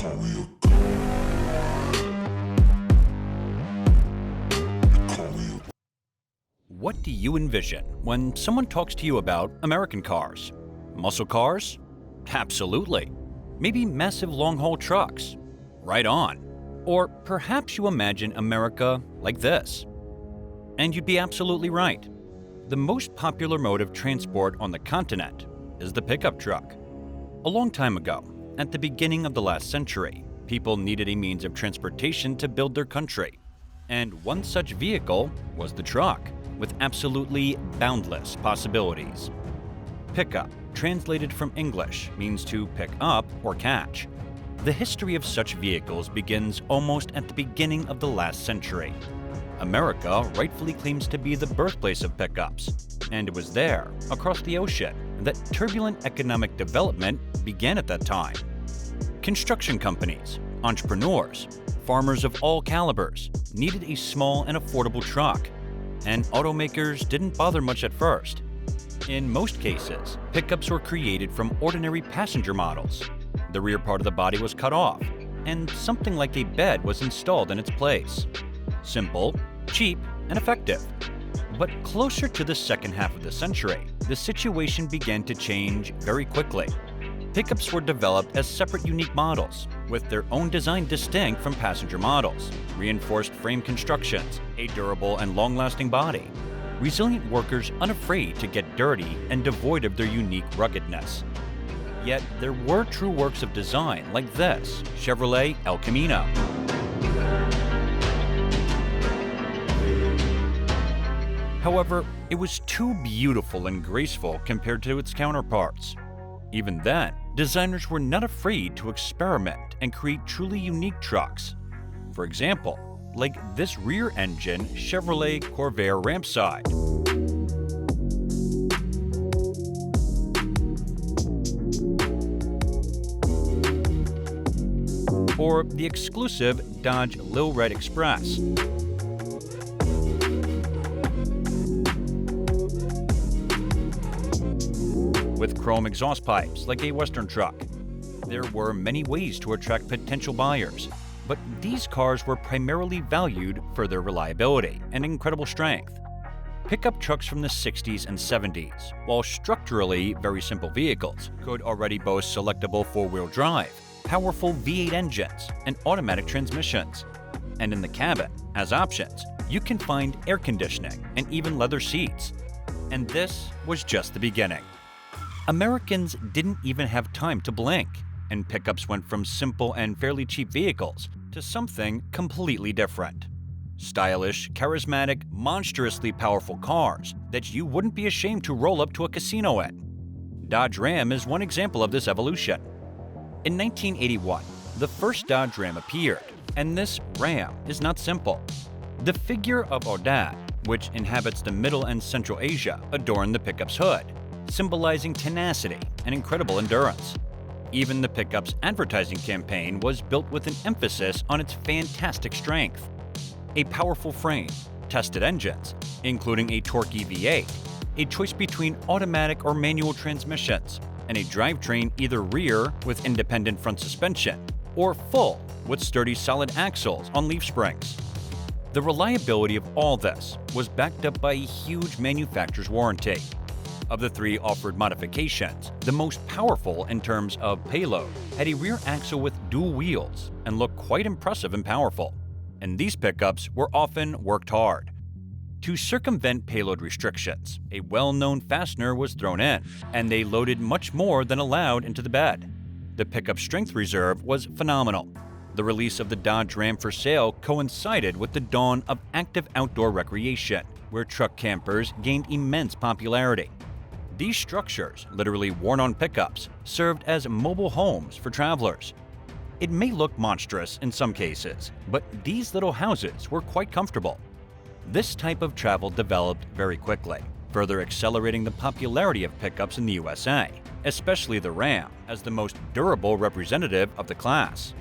call me a god. You call me a What do you envision when someone talks to you about American cars? Muscle cars? Absolutely. Maybe massive long-haul trucks? Right on. Or perhaps you imagine America like this. And you'd be absolutely right. The most popular mode of transport on the continent is the pickup truck. A long time ago, at the beginning of the last century, people needed a means of transportation to build their country. And one such vehicle was the truck, with absolutely boundless possibilities. Pickup, translated from English, means to pick up or catch. The history of such vehicles begins almost at the beginning of the last century. America rightfully claims to be the birthplace of pickups, and it was there, across the ocean, that turbulent economic development began at that time. Construction companies, entrepreneurs, farmers of all calibers needed a small and affordable truck, and automakers didn't bother much at first. In most cases, pickups were created from ordinary passenger models. The rear part of the body was cut off, and something like a bed was installed in its place. Simple, cheap, and effective. But closer to the second half of the century, the situation began to change very quickly. Pickups were developed as separate unique models, with their own design distinct from passenger models, reinforced frame constructions, a durable and long-lasting body, resilient workers unafraid to get dirty and devoid of their unique ruggedness. Yet there were true works of design like this Chevrolet El Camino. However, it was too beautiful and graceful compared to its counterparts. Even then, designers were not afraid to experiment and create truly unique trucks. For example, like this rear-engine Chevrolet Corvair Rampside. Or the exclusive Dodge Lil Red Express. With chrome exhaust pipes like a Western truck. There were many ways to attract potential buyers, but these cars were primarily valued for their reliability and incredible strength. Pickup trucks from the 60s and 70s, while structurally very simple vehicles, could already boast selectable four-wheel drive, powerful V8 engines, and automatic transmissions. And in the cabin, as options, you can find air conditioning and even leather seats. And this was just the beginning. Americans didn't even have time to blink, and pickups went from simple and fairly cheap vehicles to something completely different. Stylish, charismatic, monstrously powerful cars that you wouldn't be ashamed to roll up to a casino in. Dodge Ram is one example of this evolution. In 1981, the first Dodge Ram appeared, and this Ram is not simple. The figure of Odad, which inhabits the Middle and Central Asia, adorned the pickup's hood, symbolizing tenacity and incredible endurance. Even the pickup's advertising campaign was built with an emphasis on its fantastic strength. A powerful frame, tested engines, including a torquey V8, a choice between automatic or manual transmissions, and a drivetrain either rear with independent front suspension or full with sturdy solid axles on leaf springs. The reliability of all this was backed up by a huge manufacturer's warranty. Of the three offered modifications, the most powerful in terms of payload had a rear axle with dual wheels and looked quite impressive and powerful. And these pickups were often worked hard. To circumvent payload restrictions, a well-known fastener was thrown in, and they loaded much more than allowed into the bed. The pickup strength reserve was phenomenal. The release of the Dodge Ram for sale coincided with the dawn of active outdoor recreation, where truck campers gained immense popularity. These structures, literally worn-on pickups, served as mobile homes for travelers. It may look monstrous in some cases, but these little houses were quite comfortable. This type of travel developed very quickly, further accelerating the popularity of pickups in the USA, especially the Ram, as the most durable representative of the class.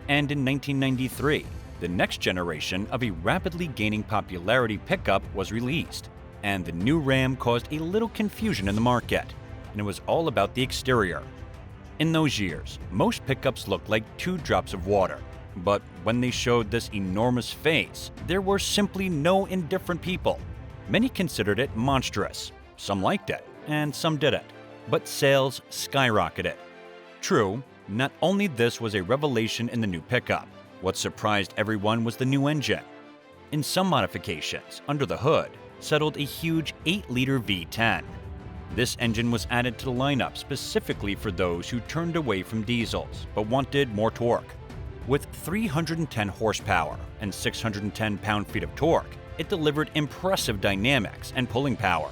And in 1993, the next generation of a rapidly gaining popularity pickup was released, and the new Ram caused a little confusion in the market, and it was all about the exterior. In those years, most pickups looked like 2 drops of water. But when they showed this enormous face, there were simply no indifferent people. Many considered it monstrous. Some liked it, and some didn't. But sales skyrocketed. True, not only this was a revelation in the new pickup. What surprised everyone was the new engine. In some modifications, under the hood, settled a huge 8-liter V10. This engine was added to the lineup specifically for those who turned away from diesels but wanted more torque. With 310 horsepower and 610 pound-feet of torque, it delivered impressive dynamics and pulling power.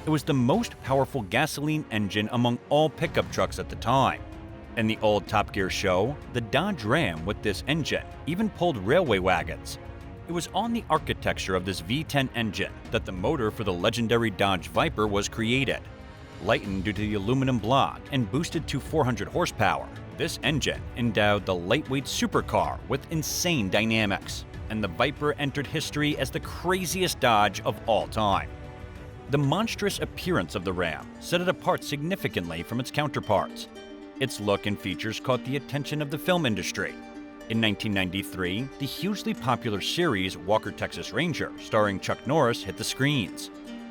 It was the most powerful gasoline engine among all pickup trucks at the time. In the old Top Gear show, the Dodge Ram with this engine even pulled railway wagons. It was on the architecture of this V10 engine that the motor for the legendary Dodge Viper was created. Lightened due to the aluminum block and boosted to 400 horsepower, this engine endowed the lightweight supercar with insane dynamics, and the Viper entered history as the craziest Dodge of all time. The monstrous appearance of the Ram set it apart significantly from its counterparts. Its look and features caught the attention of the film industry. In 1993, the hugely popular series Walker Texas Ranger, starring Chuck Norris, hit the screens.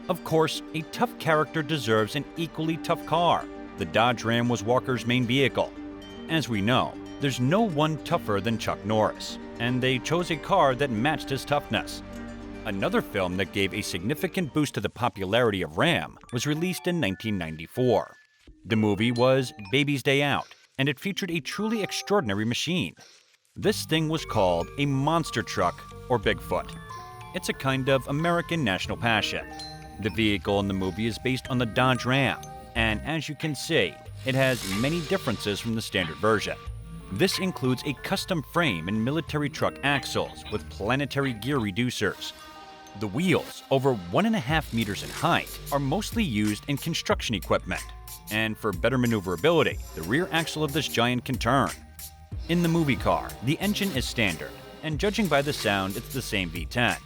Of course, a tough character deserves an equally tough car. The Dodge Ram was Walker's main vehicle. As we know, there's no one tougher than Chuck Norris, and they chose a car that matched his toughness. Another film that gave a significant boost to the popularity of Ram was released in 1994. The movie was Baby's Day Out, and it featured a truly extraordinary machine. This thing was called a monster truck or Bigfoot. It's a kind of American national passion. The vehicle in the movie is based on the Dodge Ram, and as you can see, it has many differences from the standard version. This includes a custom frame and military truck axles with planetary gear reducers. The wheels, over 1.5 meters in height, are mostly used in construction equipment, and for better maneuverability, the rear axle of this giant can turn. In the movie car, the engine is standard, and judging by the sound, it's the same V10.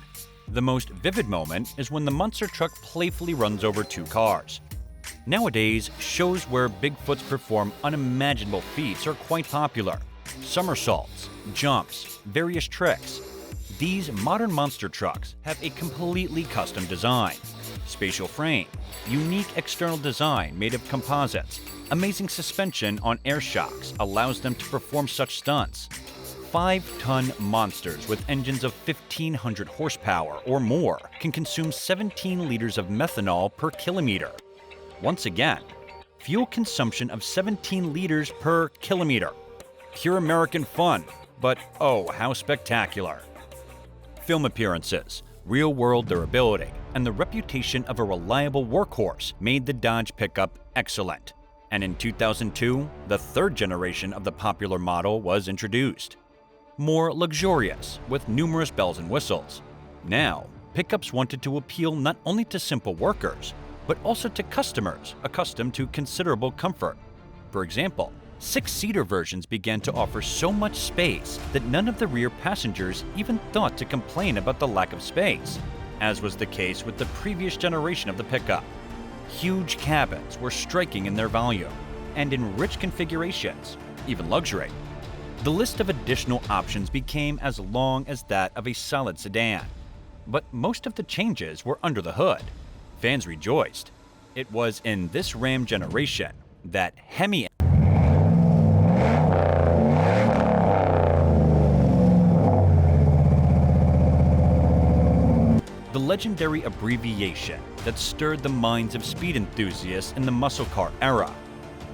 The most vivid moment is when the monster truck playfully runs over 2 cars. Nowadays, shows where Bigfoots perform unimaginable feats are quite popular. Somersaults, jumps, various tricks. These modern monster trucks have a completely custom design. Spatial frame, unique external design made of composites, amazing suspension on air shocks allows them to perform such stunts. 5-ton monsters with engines of 1,500 horsepower or more can consume 17 liters of methanol per kilometer. Once again, fuel consumption of 17 liters per kilometer. Pure American fun, but oh, how spectacular. Film appearances, real-world durability, and the reputation of a reliable workhorse made the Dodge pickup excellent. And in 2002, the 3rd generation of the popular model was introduced. More luxurious, with numerous bells and whistles. Now, pickups wanted to appeal not only to simple workers, but also to customers accustomed to considerable comfort. For example, 6-seater versions began to offer so much space that none of the rear passengers even thought to complain about the lack of space, as was the case with the previous generation of the pickup. Huge cabins were striking in their volume, and in rich configurations, even luxury. The list of additional options became as long as that of a solid sedan. But most of the changes were under the hood. Fans rejoiced. It was in this Ram generation that Hemi the legendary abbreviation that stirred the minds of speed enthusiasts in the muscle car era.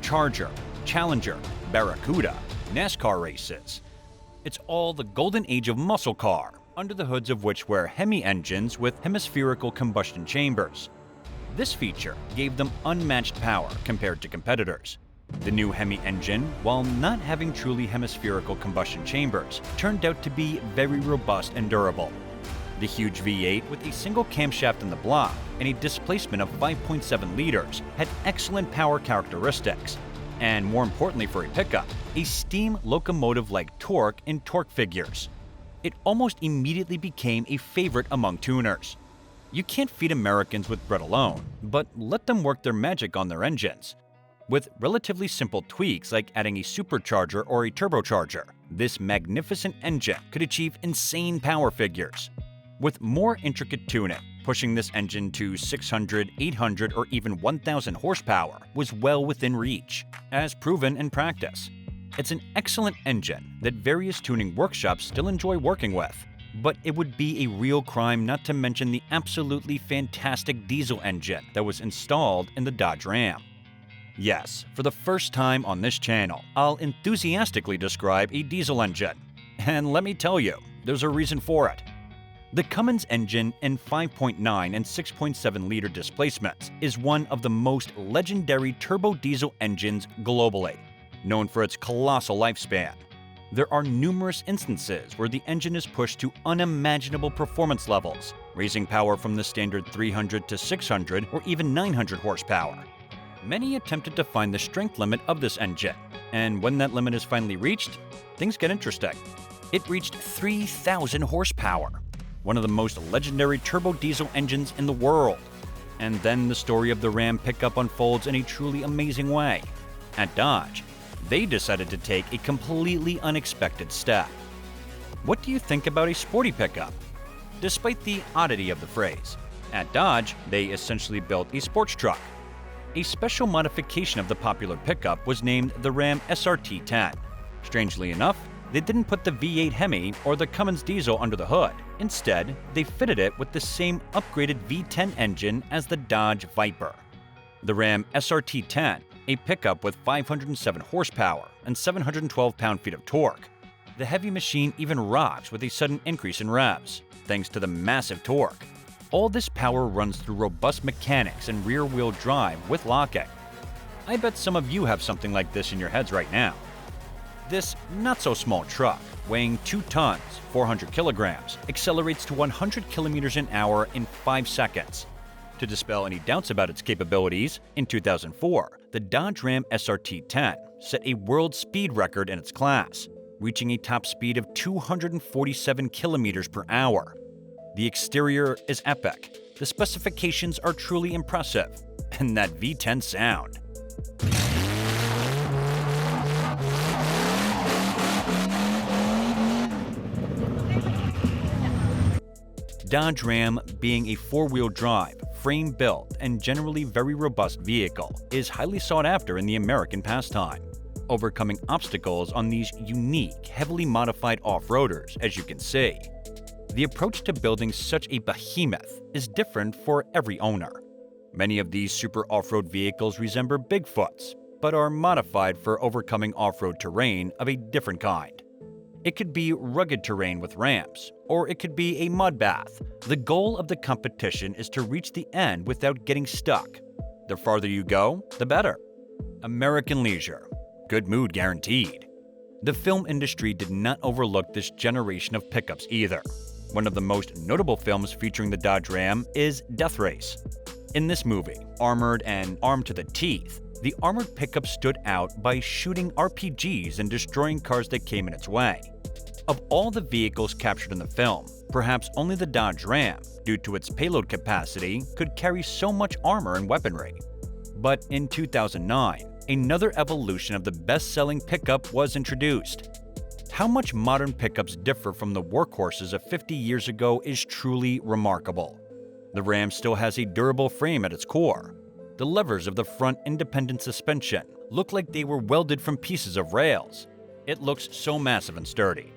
Charger, Challenger, Barracuda, NASCAR races. It's all the golden age of muscle car, under the hoods of which were Hemi engines with hemispherical combustion chambers. This feature gave them unmatched power compared to competitors. The new Hemi engine, while not having truly hemispherical combustion chambers, turned out to be very robust and durable. The huge V8 with a single camshaft in the block and a displacement of 5.7 liters had excellent power characteristics, and more importantly for a pickup, a steam locomotive-like torque in torque figures. It almost immediately became a favorite among tuners. You can't feed Americans with bread alone, but let them work their magic on their engines. With relatively simple tweaks like adding a supercharger or a turbocharger, this magnificent engine could achieve insane power figures. With more intricate tuning, pushing this engine to 600, 800, or even 1,000 horsepower was well within reach, as proven in practice. It's an excellent engine that various tuning workshops still enjoy working with, but it would be a real crime not to mention the absolutely fantastic diesel engine that was installed in the Dodge Ram. Yes, for the first time on this channel, I'll enthusiastically describe a diesel engine. And let me tell you, there's a reason for it. The Cummins engine in 5.9 and 6.7 liter displacements is one of the most legendary turbo diesel engines globally, known for its colossal lifespan. There are numerous instances where the engine is pushed to unimaginable performance levels, raising power from the standard 300 to 600 or even 900 horsepower. Many attempted to find the strength limit of this engine, and when that limit is finally reached, things get interesting. It reached 3,000 horsepower, one of the most legendary turbo diesel engines in the world. And then the story of the Ram pickup unfolds in a truly amazing way. At Dodge, they decided to take a completely unexpected step. What do you think about a sporty pickup? Despite the oddity of the phrase, at Dodge, they essentially built a sports truck. A special modification of the popular pickup was named the Ram SRT-10. Strangely enough, they didn't put the V8 Hemi or the Cummins diesel under the hood. Instead, they fitted it with the same upgraded V10 engine as the Dodge Viper. The Ram SRT-10, a pickup with 507 horsepower and 712 pound-feet of torque. The heavy machine even rocks with a sudden increase in revs, thanks to the massive torque. All this power runs through robust mechanics and rear-wheel drive with locking. I bet some of you have something like this in your heads right now. This not-so-small truck, weighing 2 tons, 400 kilograms, accelerates to 100 kilometers an hour in 5 seconds. To dispel any doubts about its capabilities, in 2004, the Dodge Ram SRT-10 set a world speed record in its class, reaching a top speed of 247 kilometers per hour. The exterior is epic, the specifications are truly impressive, and that V10 sound. Dodge Ram, being a 4-wheel drive, frame-built, and generally very robust vehicle, is highly sought after in the American pastime, overcoming obstacles on these unique, heavily modified off-roaders, as you can see. The approach to building such a behemoth is different for every owner. Many of these super off-road vehicles resemble Bigfoots, but are modified for overcoming off-road terrain of a different kind. It could be rugged terrain with ramps, or it could be a mud bath. The goal of the competition is to reach the end without getting stuck. The farther you go, the better. American leisure. Good mood guaranteed. The film industry did not overlook this generation of pickups either. One of the most notable films featuring the Dodge Ram is Death Race. In this movie, armored and armed to the teeth, the armored pickup stood out by shooting RPGs and destroying cars that came in its way. Of all the vehicles captured in the film, perhaps only the Dodge Ram, due to its payload capacity, could carry so much armor and weaponry. But in 2009, another evolution of the best-selling pickup was introduced. How much modern pickups differ from the workhorses of 50 years ago is truly remarkable. The Ram still has a durable frame at its core. The levers of the front independent suspension look like they were welded from pieces of rails. It looks so massive and sturdy.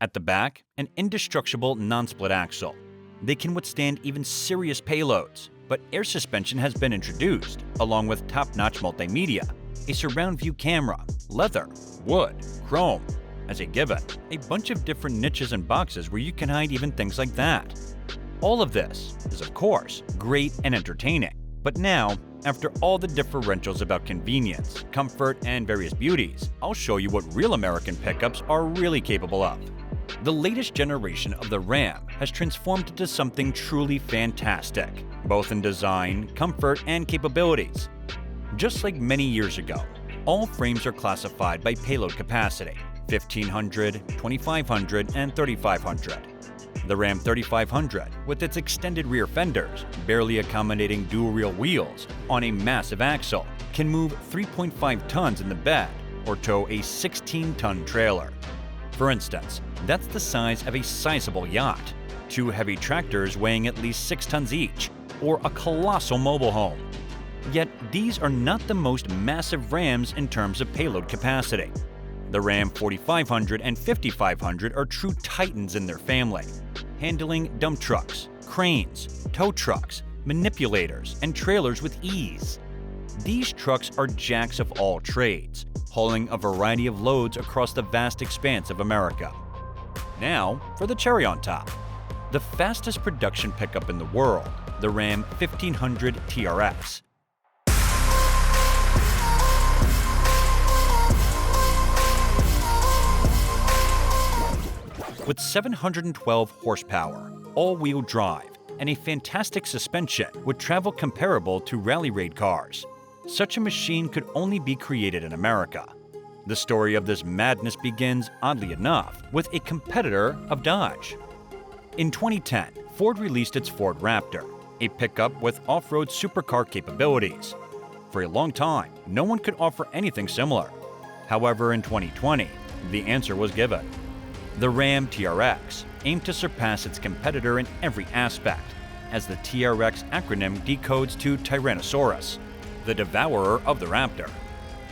At the back, an indestructible non-split axle. They can withstand even serious payloads, but air suspension has been introduced, along with top-notch multimedia, a surround view camera, leather, wood, chrome, as a given, a bunch of different niches and boxes where you can hide even things like that. All of this is, of course, great and entertaining. But now, after all the differentials about convenience, comfort, and various beauties, I'll show you what real American pickups are really capable of. The latest generation of the Ram has transformed into something truly fantastic, both in design, comfort, and capabilities. Just like many years ago, all frames are classified by payload capacity: 1500, 2500, and 3500. The Ram 3500, with its extended rear fenders, barely accommodating dual-rear wheels on a massive axle, can move 3.5 tons in the bed or tow a 16-ton trailer. For instance, that's the size of a sizable yacht, 2 heavy tractors weighing at least 6 tons each, or a colossal mobile home. Yet these are not the most massive Rams in terms of payload capacity. The Ram 4500 and 5500 are true titans in their family, handling dump trucks, cranes, tow trucks, manipulators, and trailers with ease. These trucks are jacks of all trades, hauling a variety of loads across the vast expanse of America. Now, for the cherry on top, the fastest production pickup in the world, the Ram 1500 TRX. With 712 horsepower, all-wheel drive, and a fantastic suspension would travel comparable to rally raid cars. Such a machine could only be created in America. The story of this madness begins, oddly enough, with a competitor of Dodge. In 2010, Ford released its Ford Raptor, a pickup with off-road supercar capabilities. For a long time, no one could offer anything similar. However, in 2020, the answer was given. The Ram TRX aimed to surpass its competitor in every aspect, as the TRX acronym decodes to Tyrannosaurus, the devourer of the Raptor.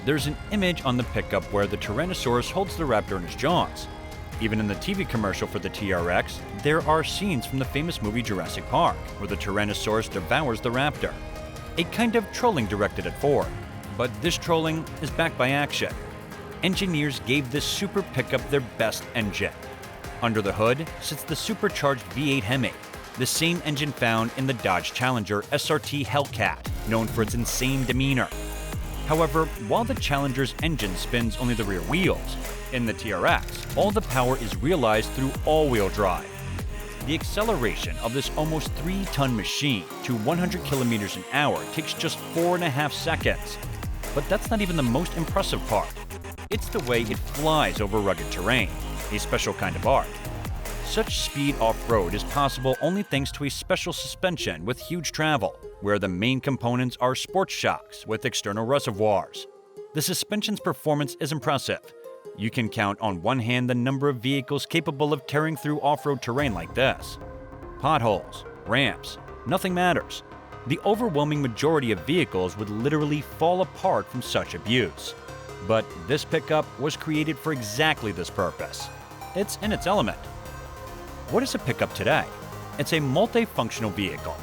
There's an image on the pickup where the Tyrannosaurus holds the Raptor in his jaws. Even in the TV commercial for the TRX, there are scenes from the famous movie Jurassic Park, where the Tyrannosaurus devours the Raptor. A kind of trolling directed at Ford. But this trolling is backed by action. Engineers gave this super pickup their best engine. Under the hood sits the supercharged V8 Hemi, the same engine found in the Dodge Challenger SRT Hellcat, known for its insane demeanor. However, while the Challenger's engine spins only the rear wheels, in the TRX, all the power is realized through all-wheel drive. The acceleration of this almost 3-ton machine to 100 kilometers an hour takes just 4.5 seconds. But that's not even the most impressive part. It's the way it flies over rugged terrain, a special kind of art. Such speed off-road is possible only thanks to a special suspension with huge travel, where the main components are sports shocks with external reservoirs. The suspension's performance is impressive. You can count on one hand the number of vehicles capable of tearing through off-road terrain like this. Potholes, ramps, nothing matters. The overwhelming majority of vehicles would literally fall apart from such abuse. But this pickup was created for exactly this purpose. It's in its element. What is a pickup today? It's a multifunctional vehicle.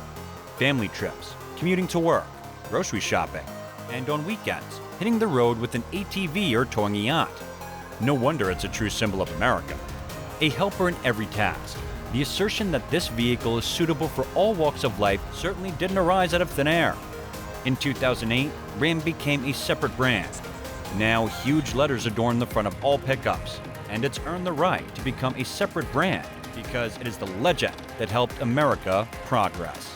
Family trips, commuting to work, grocery shopping, and on weekends, hitting the road with an ATV or towing a yacht. No wonder it's a true symbol of America. A helper in every task. The assertion that this vehicle is suitable for all walks of life certainly didn't arise out of thin air. In 2008, Ram became a separate brand. Now, huge letters adorn the front of all pickups, and it's earned the right to become a separate brand because it is the legend that helped America progress.